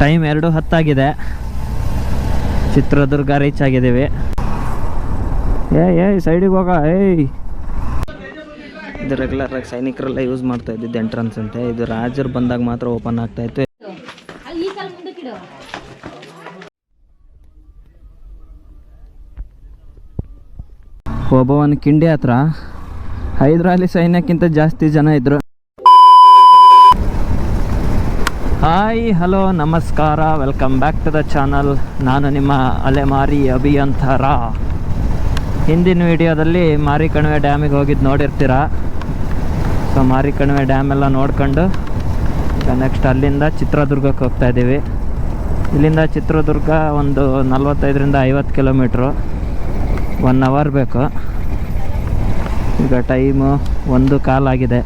Time 2:10 Chitradurga reach ಆಗಿದ್ದೀವಿ. ಏಯ್ ಸೈಡಿಗೆ ಹೋಗ. ಇದು ರೆಗ್ಯುಲರ್ ಆಗಿ ಸೈನಿಕರೆಲ್ಲ ಯೂಸ್ ಮಾಡ್ತಾ ಇದ್ದಿದ್ದು ಎಂಟ್ರೆನ್ಸ್ ಅಂತೆ. ಇದು ರಾಜರು ಬಂದಾಗ ಮಾತ್ರ ಓಪನ್ ಆಗ್ತಾ ಇತ್ತು. ಒಬ್ಬವನ್ ಕಿಂಡಿ ಹತ್ರ ಹೈದರಾಲಿ ಸೈನ್ಯಕ್ಕಿಂತ ಜಾಸ್ತಿ ಜನ ಇದ್ರು. ಹಾಯ್ ಹಲೋ ನಮಸ್ಕಾರ, welcome back to the channel. ನಾನು ನಿಮ್ಮ ಅಲೆಮಾರಿ ಅಭಿಯಂತರ. ಹಿಂದಿನ ವಿಡಿಯೋದಲ್ಲಿ ಮಾರಿಕಣಿವೆ ಡ್ಯಾಮಿಗೆ ಹೋಗಿದ್ದು ನೋಡಿರ್ತೀರ. ಸೊ ಮಾರಿಕಣಿವೆ ಡ್ಯಾಮ್ ಎಲ್ಲ ನೋಡ್ಕೊಂಡು ನೆಕ್ಸ್ಟ್ ಅಲ್ಲಿಂದ ಚಿತ್ರದುರ್ಗಕ್ಕೆ ಹೋಗ್ತಾ ಇದ್ದೀವಿ. ಇಲ್ಲಿಂದ ಚಿತ್ರದುರ್ಗ ಒಂದು 45ರಿಂದ 50 ಕಿಲೋಮೀಟ್ರು, 1 ಅವರ್ ಬೇಕು. ಈಗ ಟೈಮು 1:15 ಆಗಿದೆ.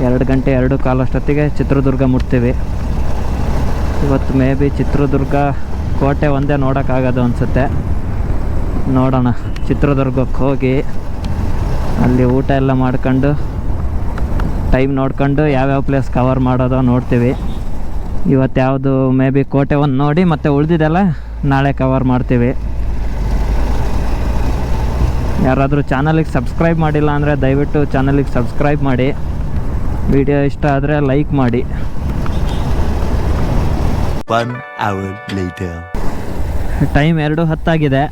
2 ಗಂಟೆ 2:15 ಅಷ್ಟೊತ್ತಿಗೆ ಚಿತ್ರದುರ್ಗ ಮುಟ್ತೀವಿ. ಇವತ್ತು ಮೇ ಬಿ ಚಿತ್ರದುರ್ಗ ಕೋಟೆ ಒಂದೇ ನೋಡೋಕ್ಕಾಗೋದು ಅನಿಸುತ್ತೆ. ನೋಡೋಣ. ಚಿತ್ರದುರ್ಗಕ್ಕೆ ಹೋಗಿ ಅಲ್ಲಿ ಊಟ ಎಲ್ಲ ಮಾಡ್ಕೊಂಡು ಟೈಮ್ ನೋಡ್ಕೊಂಡು ಯಾವ್ಯಾವ ಪ್ಲೇಸ್ ಕವರ್ ಮಾಡೋದೋ ನೋಡ್ತೀವಿ. ಇವತ್ತು ಯಾವುದು ಮೇ ಬಿ ಕೋಟೆ ಒಂದು ನೋಡಿ ಮತ್ತೆ ಉಳಿದಿದ್ದೆಲ್ಲ ನಾಳೆ ಕವರ್ ಮಾಡ್ತೀವಿ. ಯಾರಾದರೂ ಚಾನಲಿಗೆ ಸಬ್ಸ್ಕ್ರೈಬ್ ಮಾಡಿಲ್ಲ ಅಂದರೆ ದಯವಿಟ್ಟು ಚಾನಲಿಗೆ ಸಬ್ಸ್ಕ್ರೈಬ್ ಮಾಡಿ. ವಿಡಿಯೋ ಇಷ್ಟ ಆದರೆ ಲೈಕ್ ಮಾಡಿ. 1 hour later. Time 2:10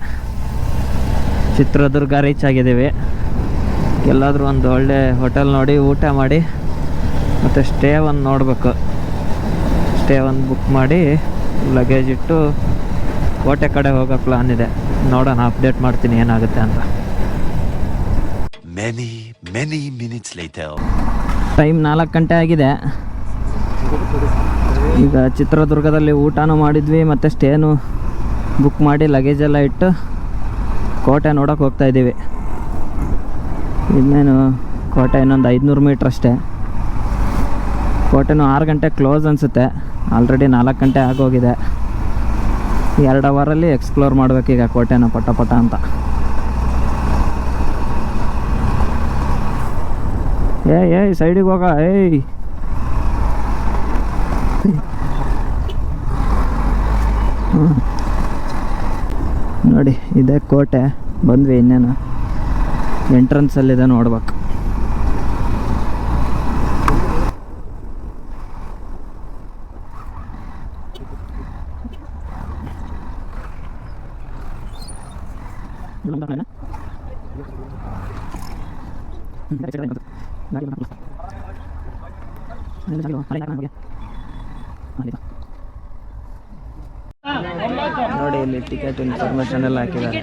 Chitradurga reach ಆಗಿದ್ದೀವಿ. ಎಲ್ಲಾದರೂ ಒಂದು ಒಳ್ಳೆ ಹೋಟೆಲ್ ನೋಡಿ ಊಟ ಮಾಡಿ ಮತ್ತು ಸ್ಟೇ ಒಂದು ನೋಡಬೇಕು. ಸ್ಟೇ ಒಂದು ಬುಕ್ ಮಾಡಿ ಲಗೇಜ್ ಇಟ್ಟು ಕೋಟೆ ಕಡೆ ಹೋಗೋ ಪ್ಲಾನ್ ಇದೆ. ನೋಡೋಣ, ಅಪ್ಡೇಟ್ ಮಾಡ್ತೀನಿ ಏನಾಗುತ್ತೆ ಅಂತ. Many minutes later. ಟೈಮ್ 4 ಗಂಟೆ ಆಗಿದೆ. ಈಗ ಚಿತ್ರದುರ್ಗದಲ್ಲಿ ಊಟನೂ ಮಾಡಿದ್ವಿ ಮತ್ತು ಸ್ಟೇನು ಬುಕ್ ಮಾಡಿ ಲಗೇಜೆಲ್ಲ ಇಟ್ಟು ಕೋಟೆ ನೋಡೋಕೆ ಹೋಗ್ತಾ ಇದ್ದೀವಿ. ಇನ್ನೇನು ಕೋಟೆ ಇನ್ನೊಂದು 500 ಮೀಟ್ರ್ ಅಷ್ಟೇ. ಕೋಟೆನೂ 6 ಗಂಟೆ ಕ್ಲೋಸ್ ಅನಿಸುತ್ತೆ. ಆಲ್ರೆಡಿ 4 ಗಂಟೆ ಆಗೋಗಿದೆ. 2 ಅವರಲ್ಲಿ ಎಕ್ಸ್ಪ್ಲೋರ್ ಮಾಡಬೇಕೀಗ ಕೋಟೆನ ಪಟ ಅಂತ. ಏಯ್ ಸೈಡಿಗೆ ಹೋಗ. ನೋಡಿ ಇದೇ ಕೋಟೆ. ಬಂದ್ವಿ, ಇನ್ನೇನು ಎಂಟ್ರೆನ್ಸಲ್ಲಿದೆ ನೋಡ್ಬೇಕು. ನೋಡಿ ಇಲ್ಲಿ ಟಿಕೆಟ್ ಇನ್ಫಾರ್ಮೇಶನ್ ಎಲ್ಲ ಹಾಕಿದ್ದಾರೆ.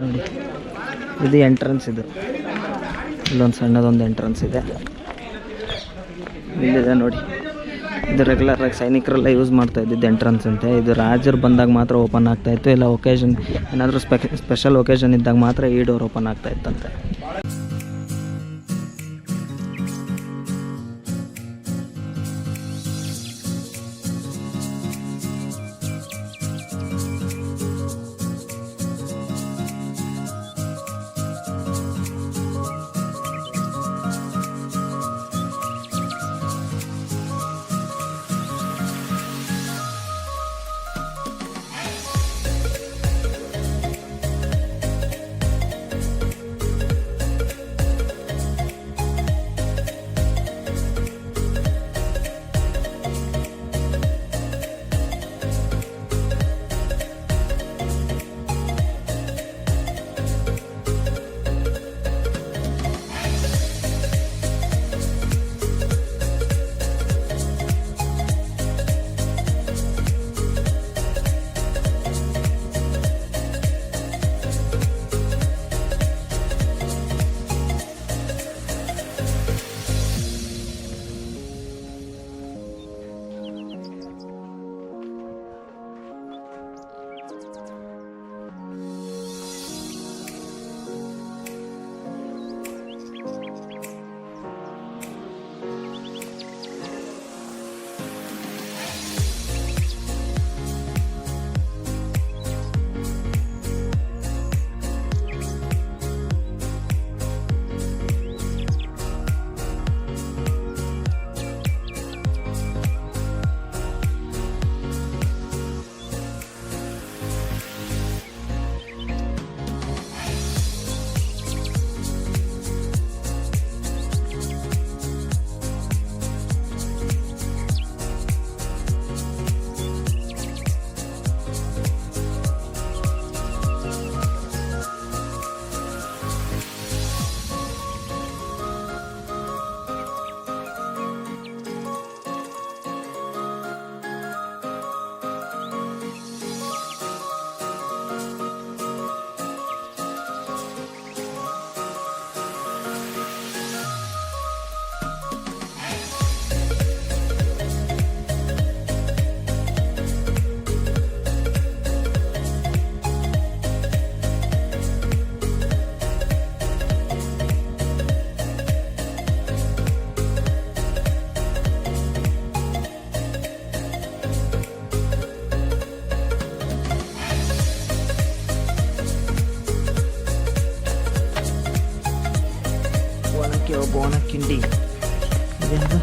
ನೋಡಿ ಇದು ಎಂಟ್ರೆನ್ಸ್. ಇದು ಇಲ್ಲೊಂದು ಸಣ್ಣದೊಂದು ಎಂಟ್ರೆನ್ಸ್ ಇದೆ. ಇಲ್ಲಿದೆ ನೋಡಿ. ಇದು ರೆಗ್ಯುಲರ್ ಆಗಿ ಸೈನಿಕರೆಲ್ಲ ಯೂಸ್ ಮಾಡ್ತಾ ಇದ್ದಿದ್ದು ಎಂಟ್ರೆನ್ಸ್ ಅಂತೆ. ಇದು ರಾಜರು ಬಂದಾಗ ಮಾತ್ರ ಓಪನ್ ಆಗ್ತಾ ಇತ್ತು. ಇಲ್ಲ ಒಕೇಶನ್ ಏನಾದರೂ ಸ್ಪೆಷಲ್ ಒಕೇಶನ್ ಇದ್ದಾಗ ಮಾತ್ರ ಈ ಡೋರ್ ಓಪನ್ ಆಗ್ತಾ ಇತ್ತಂತೆ. ತಿಂಡಿ ಇದೇನು?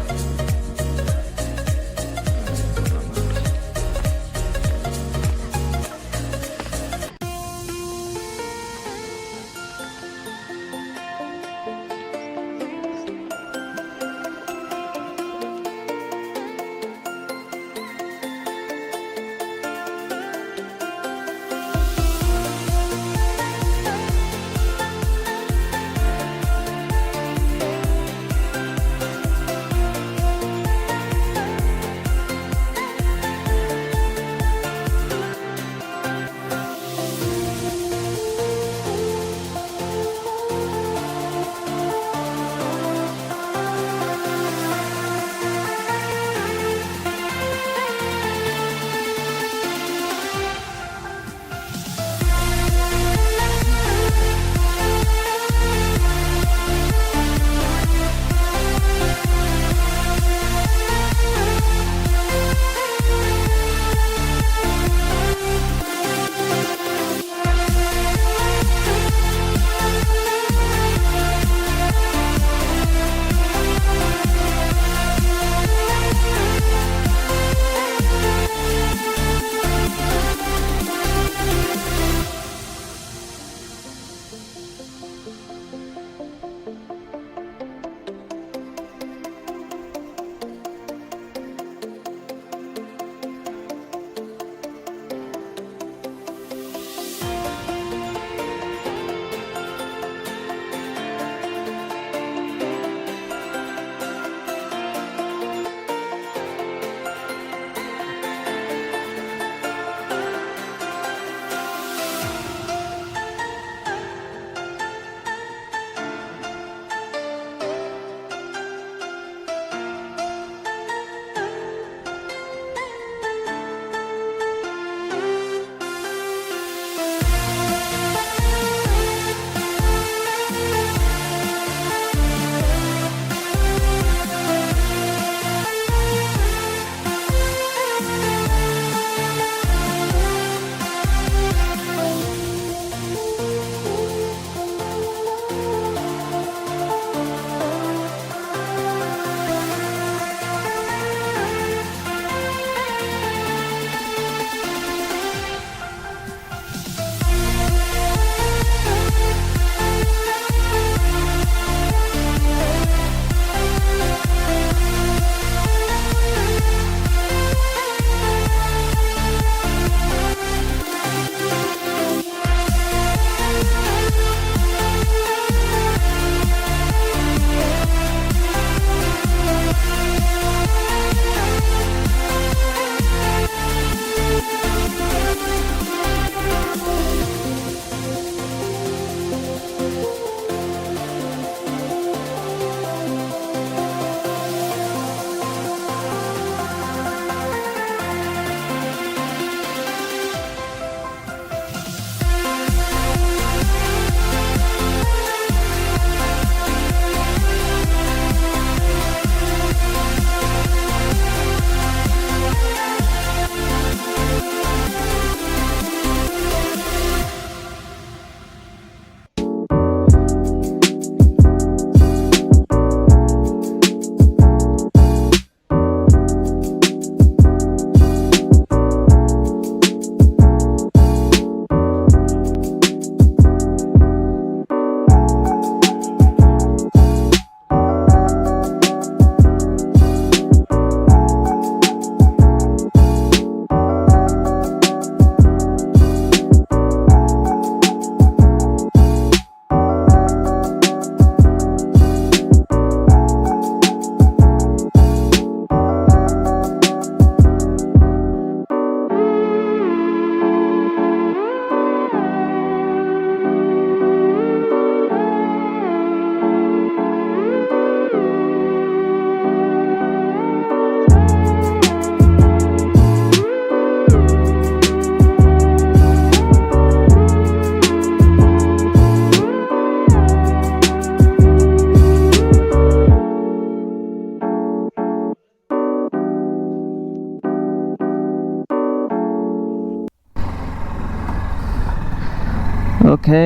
ಓಕೆ,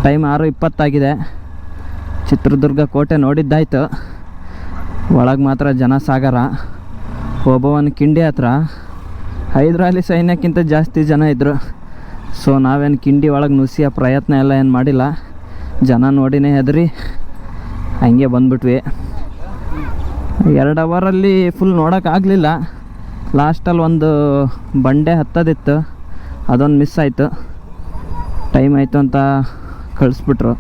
ಟೈಮ್ 6:20 ಆಗಿದೆ. ಚಿತ್ರದುರ್ಗ ಕೋಟೆ ನೋಡಿದ್ದಾಯ್ತು, ಒಳಗೆ ಮಾತ್ರ ಜನ ಸಾಗರ. ಒಬ್ಬವನ ಕಿಂಡಿ ಹತ್ರ ಹೈದರಾಲಿ ಸೈನ್ಯಕ್ಕಿಂತ ಜಾಸ್ತಿ ಜನ ಇದ್ದರು. ಸೊ ನಾವೇನು ಕಿಂಡಿ ಒಳಗೆ ನುಸಿಯೋ ಪ್ರಯತ್ನ ಎಲ್ಲ ಏನು ಮಾಡಿಲ್ಲ, ಜನ ನೋಡಿನೇ ಹೆದರಿ ಹಂಗೆ ಬಂದ್ಬಿಟ್ವಿ. 2 ಅವರಲ್ಲಿ ಫುಲ್ ನೋಡೋಕ್ಕಾಗಲಿಲ್ಲ. ಲಾಸ್ಟಲ್ಲಿ ಒಂದು ಬಂಡೆ ಹತ್ತದಿತ್ತು, ಅದೊಂದು ಮಿಸ್ ಆಯಿತು. ಟೈಮ್ ಆಯಿತು ಅಂತ ಕಳಿಸ್ಬಿಟ್ರು.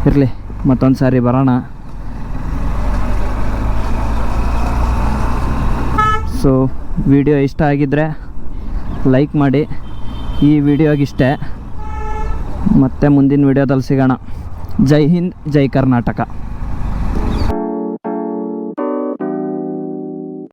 ಇರಲಿ, ಮತ್ತೊಂದು ಸಾರಿ ಬರೋಣ. ಸೊ ವಿಡಿಯೋ ಇಷ್ಟ ಆಗಿದ್ದರೆ ಲೈಕ್ ಮಾಡಿ. ಈ ವಿಡಿಯೋಗಿಷ್ಟೇ, ಮತ್ತೆ ಮುಂದಿನ ವಿಡಿಯೋದಲ್ಲಿ ಸಿಗೋಣ. ಜೈ ಹಿಂದ್, ಜೈ ಕರ್ನಾಟಕ.